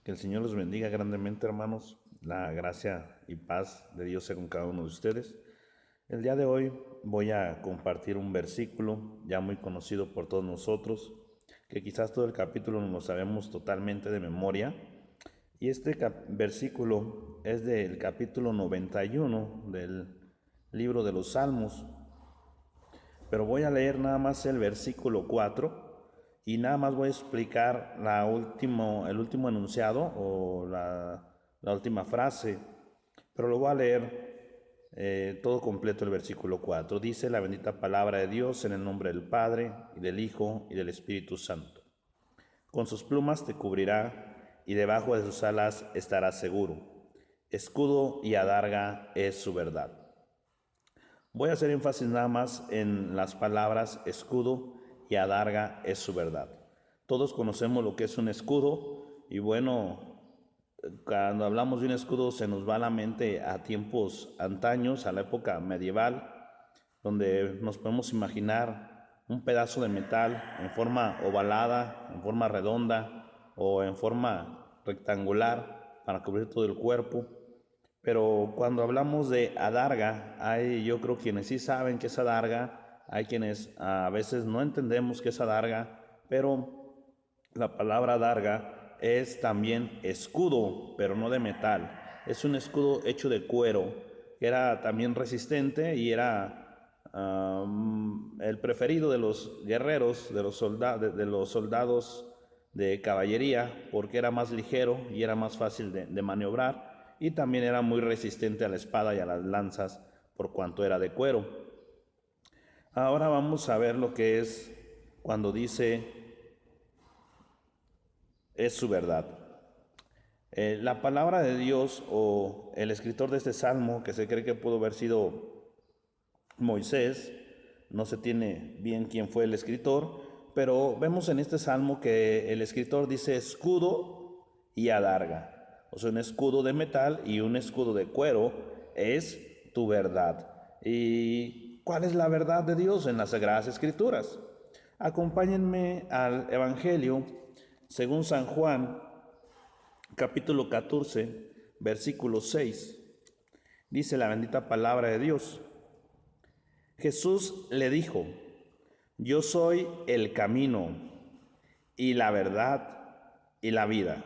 Que el Señor los bendiga grandemente, hermanos. La gracia y paz de Dios sea con cada uno de ustedes. El día de hoy voy a compartir un versículo ya muy conocido por todos nosotros, que quizás todo el capítulo no lo sabemos totalmente de memoria. Y este versículo es del capítulo 91 del libro de los Salmos. Pero voy a leer nada más el versículo 4 y nada más voy a explicar el último enunciado o la última frase, pero lo voy a leer todo completo el versículo 4. Dice la bendita palabra de Dios en el nombre del Padre, y del Hijo, y del Espíritu Santo. Con sus plumas te cubrirá, y debajo de sus alas estarás seguro. Escudo y adarga es su verdad. Voy a hacer énfasis nada más en las palabras escudo y adarga es su verdad. Todos conocemos lo que es un escudo y bueno, cuando hablamos de un escudo se nos va a la mente a tiempos antaños, a la época medieval, donde nos podemos imaginar un pedazo de metal en forma ovalada, en forma redonda o en forma rectangular para cubrir todo el cuerpo. Pero cuando hablamos de adarga, yo creo quienes sí saben qué es adarga, hay quienes a veces no entendemos qué es adarga, pero la palabra adarga es también escudo, pero no de metal. Es un escudo hecho de cuero, que era también resistente y era el preferido de los guerreros, de los soldados de caballería, porque era más ligero y era más fácil de maniobrar. Y también era muy resistente a la espada y a las lanzas por cuanto era de cuero. Ahora vamos a ver lo que es cuando dice es su verdad. La palabra de Dios o el escritor de este salmo, que se cree que pudo haber sido Moisés, no se tiene bien quién fue el escritor, pero vemos en este salmo que el escritor dice escudo y adarga. O sea, un escudo de metal y un escudo de cuero es tu verdad. ¿Y cuál es la verdad de Dios en las Sagradas Escrituras? Acompáñenme al Evangelio según San Juan, capítulo 14, versículo 6. Dice la bendita palabra de Dios. Jesús le dijo, yo soy el camino y la verdad y la vida.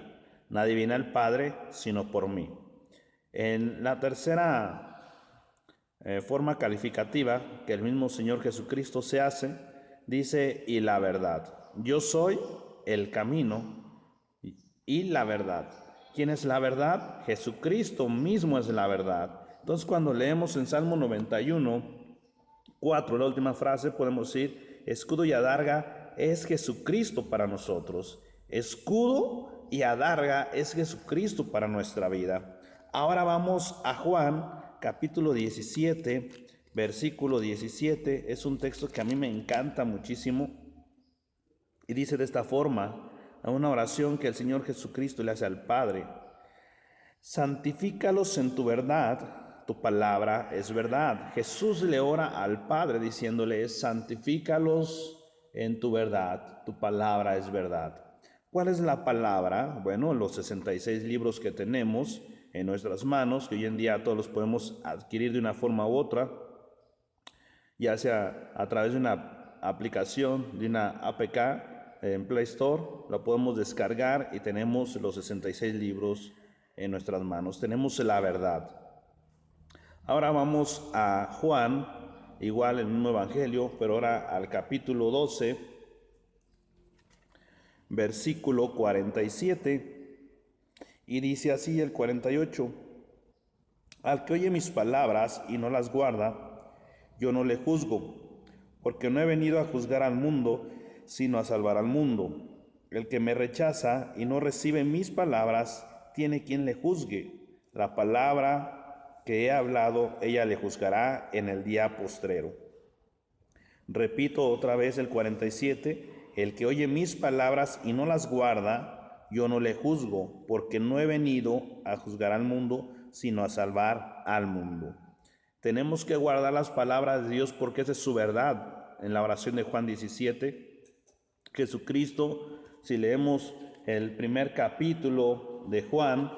Nadie viene al Padre sino por mí. En la tercera forma calificativa que el mismo Señor Jesucristo se hace, dice y la verdad. Yo soy el camino y la verdad. ¿Quién es la verdad? Jesucristo mismo es la verdad. Entonces cuando leemos en Salmo 91, 4, la última frase, podemos decir, escudo y adarga es Jesucristo para nosotros. Escudo y adarga es Jesucristo para nuestra vida. Ahora vamos a Juan, capítulo 17, versículo 17. Es un texto que a mí me encanta muchísimo. Y dice de esta forma, a una oración que el Señor Jesucristo le hace al Padre. Santifícalos en tu verdad, tu palabra es verdad. Jesús le ora al Padre diciéndole, santifícalos en tu verdad, tu palabra es verdad. ¿Cuál es la palabra? Bueno, los 66 libros que tenemos en nuestras manos, que hoy en día todos los podemos adquirir de una forma u otra, ya sea a través de una aplicación, de una APK en Play Store, la podemos descargar y tenemos los 66 libros en nuestras manos. Tenemos la verdad. Ahora vamos a Juan, igual el mismo evangelio, pero ahora al capítulo 12, versículo 47, y dice así el 48. Al que oye mis palabras y no las guarda, yo no le juzgo, porque no he venido a juzgar al mundo, sino a salvar al mundo. El que me rechaza y no recibe mis palabras, tiene quien le juzgue. La palabra que he hablado, ella le juzgará en el día postrero. Repito otra vez el 47, el que oye mis palabras y no las guarda, yo no le juzgo, porque no he venido a juzgar al mundo, sino a salvar al mundo. Tenemos que guardar las palabras de Dios porque esa es su verdad. En la oración de Juan 17, Jesucristo, si leemos el primer capítulo libro de Juan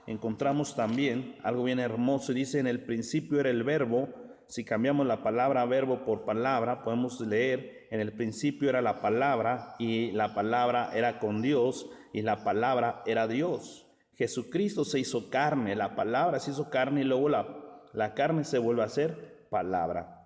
encontramos también algo bien hermoso. Dice, en el principio era el verbo. Si cambiamos la palabra verbo por palabra, podemos leer, en el principio era la palabra, y la palabra era con Dios, y la palabra era Dios. Jesucristo se hizo carne, la palabra se hizo carne, y luego la carne se vuelve a ser palabra.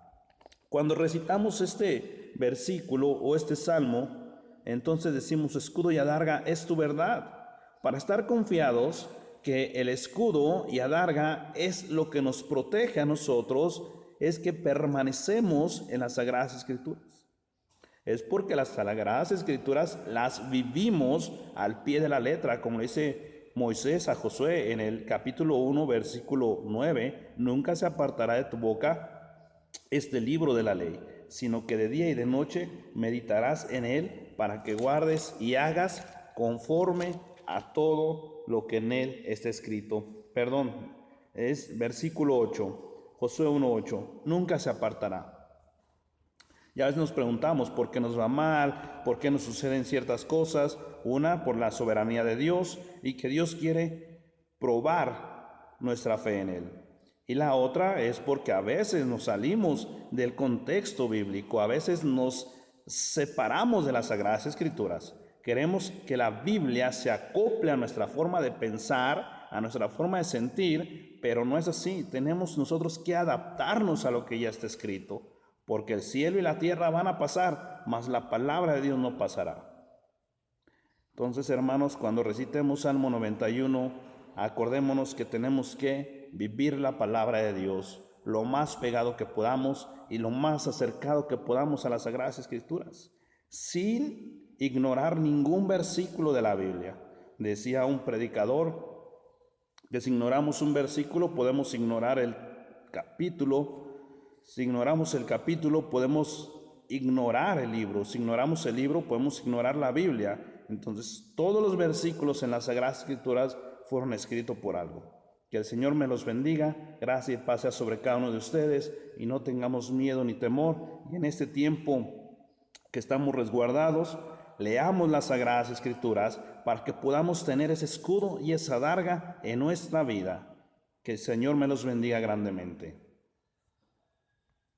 Cuando recitamos este versículo o este salmo, entonces decimos, escudo y adarga es tu verdad, para estar confiados que el escudo y adarga es lo que nos protege a nosotros, es que permanecemos en las Sagradas Escrituras. Es porque las Sagradas Escrituras las vivimos al pie de la letra, como dice Moisés a Josué en el capítulo 1, versículo 9, nunca se apartará de tu boca este libro de la ley, sino que de día y de noche meditarás en él para que guardes y hagas conforme a todo lo que en él está escrito. Perdón, es versículo 8. Josué 1:8, nunca se apartará. Y a veces nos preguntamos por qué nos va mal, por qué nos suceden ciertas cosas. Una, por la soberanía de Dios y que Dios quiere probar nuestra fe en Él. Y la otra es porque a veces nos salimos del contexto bíblico, a veces nos separamos de las Sagradas Escrituras. Queremos que la Biblia se acople a nuestra forma de pensar, a nuestra forma de sentir, pero no es así. Tenemos nosotros que adaptarnos a lo que ya está escrito, porque el cielo y la tierra van a pasar, mas la palabra de Dios no pasará. Entonces, hermanos, cuando recitemos Salmo 91, acordémonos que tenemos que vivir la palabra de Dios lo más pegado que podamos y lo más acercado que podamos a las Sagradas Escrituras, sin ignorar ningún versículo de la Biblia. Decía un predicador que si ignoramos un versículo podemos ignorar el capítulo. Si ignoramos el capítulo podemos ignorar el libro. Si ignoramos el libro podemos ignorar la Biblia. Entonces todos los versículos en las Sagradas Escrituras fueron escritos por algo. Que el Señor me los bendiga, gracia y paz sea sobre cada uno de ustedes y no tengamos miedo ni temor. Y en este tiempo que estamos resguardados, leamos las Sagradas Escrituras para que podamos tener ese escudo y esa adarga en nuestra vida. Que el Señor me los bendiga grandemente.